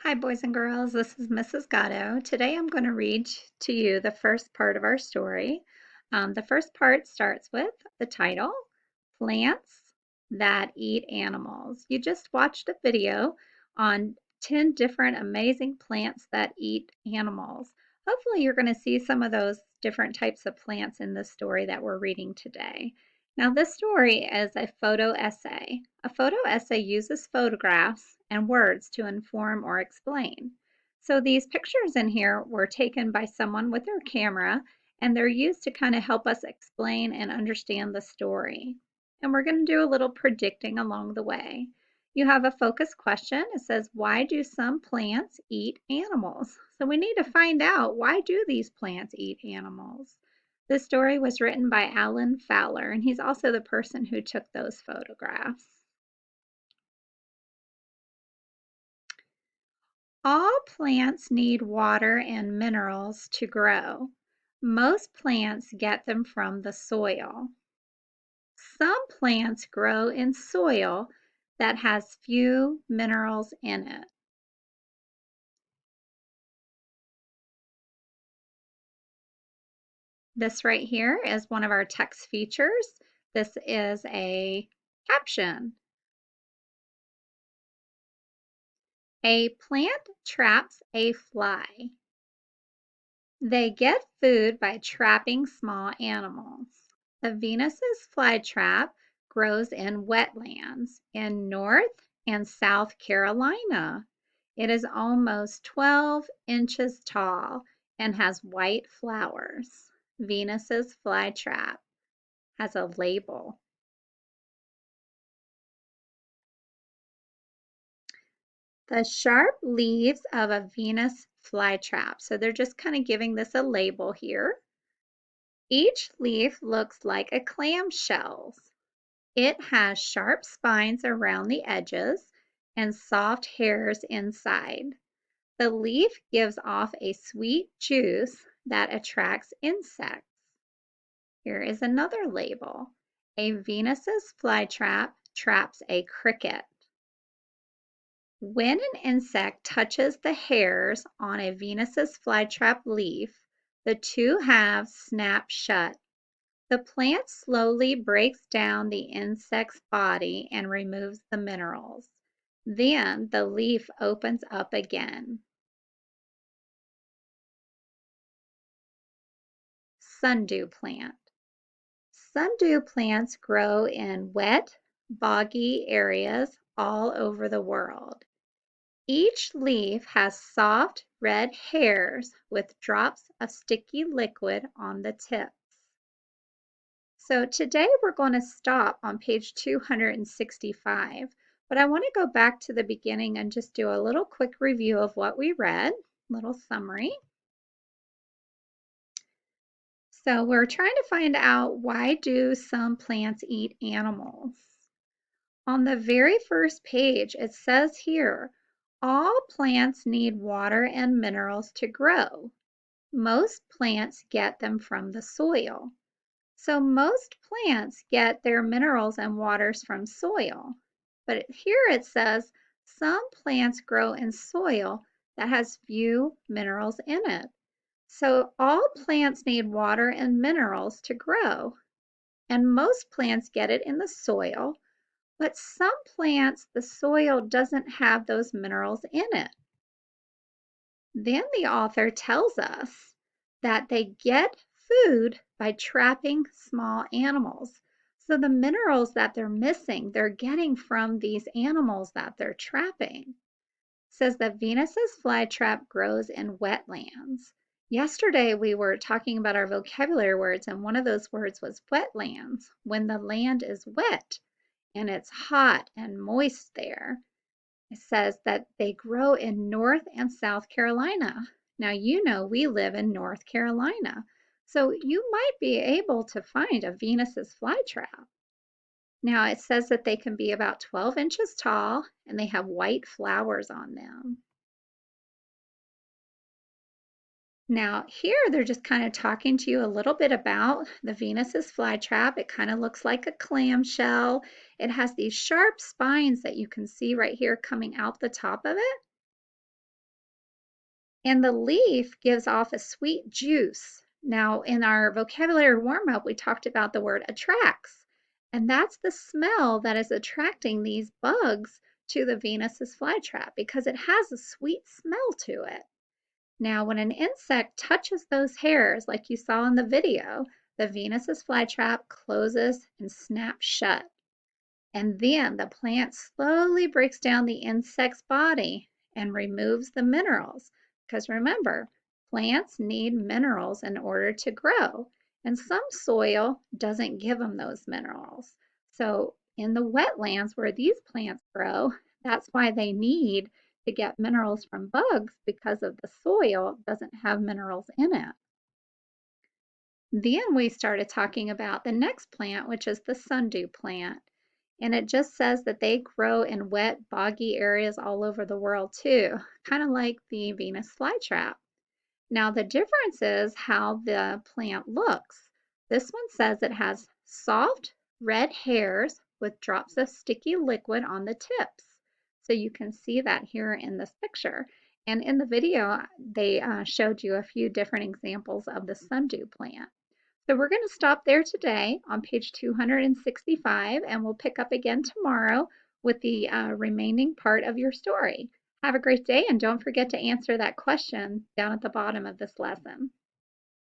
Hi, boys and girls. This is Mrs. Gatto. Today I'm going to read to you the first part of our story. The first part starts with the title, Plants That Eat Animals. You just watched a video on 10 different amazing plants that eat animals. Hopefully you're going to see some of those different types of plants in the story that we're reading today. Now, this story is a photo essay. A photo essay uses photographs and words to inform or explain. So these pictures in here were taken by someone with their camera, and they're used to kind of help us explain and understand the story. And we're going to do a little predicting along the way. You have a focus question. It says, why do some plants eat animals? So we need to find out, why do these plants eat animals? This story was written by Alan Fowler, and he's also the person who took those photographs. All plants need water and minerals to grow. Most plants get them from the soil. Some plants grow in soil that has few minerals in it. This right here is one of our text features. This is a caption. A plant traps a fly. They get food by trapping small animals. The Venus's flytrap grows in wetlands in North and South Carolina. It is almost 12 inches tall and has white flowers. Venus's flytrap has a label. The sharp leaves of a Venus flytrap. So they're just kind of giving this a label here. Each leaf looks like a clamshell. It has sharp spines around the edges and soft hairs inside. The leaf gives off a sweet juice that attracts insects. Here is another label. A Venus's flytrap traps a cricket. When an insect touches the hairs on a Venus's flytrap leaf, the two halves snap shut. The plant slowly breaks down the insect's body and removes the minerals. Then the leaf opens up again. Sundew plant. Sundew plants grow in wet, boggy areas all over the world. Each leaf has soft red hairs with drops of sticky liquid on the tips. So today we're going to stop on page 265, but I want to go back to the beginning and just do a little quick review of what we read, little summary. So we're trying to find out, why do some plants eat animals? On the very first page, it says here, all plants need water and minerals to grow. Most plants get them from the soil. So most plants get their minerals and waters from soil. But here it says some plants grow in soil that has few minerals in it. So all plants need water and minerals to grow. And most plants get it in the soil, but some plants, the soil doesn't have those minerals in it. Then the author tells us that they get food by trapping small animals. So the minerals that they're missing, they're getting from these animals that they're trapping. It says that Venus's flytrap grows in wetlands. Yesterday we were talking about our vocabulary words, and one of those words was wetlands, when the land is wet and it's hot and moist there. It says that they grow in North and South Carolina. Now, you know we live in North Carolina, so you might be able to find a Venus's flytrap. Now, it says that they can be about 12 inches tall and they have white flowers on them. Now, here they're just kind of talking to you a little bit about the Venus's flytrap. It kind of looks like a clamshell. It has these sharp spines that you can see right here coming out the top of it. And the leaf gives off a sweet juice. Now, in our vocabulary warm up, we talked about the word attracts, and that's the smell that is attracting these bugs to the Venus's flytrap because it has a sweet smell to it. Now, when an insect touches those hairs, like you saw in the video, the Venus's flytrap closes and snaps shut. And then the plant slowly breaks down the insect's body and removes the minerals. Because remember, plants need minerals in order to grow, and some soil doesn't give them those minerals. So, in the wetlands where these plants grow, that's why they need to get minerals from bugs because of the soil doesn't have minerals in it. Then we started talking about the next plant, which is the sundew plant. And it just says that they grow in wet, boggy areas all over the world too, kind of like the Venus flytrap. Now, the difference is how the plant looks. This one says it has soft red hairs with drops of sticky liquid on the tips. So you can see that here in this picture. And in the video, they showed you a few different examples of the sundew plant. So we're going to stop there today on page 265, and we'll pick up again tomorrow with the remaining part of your story. Have a great day, and don't forget to answer that question down at the bottom of this lesson.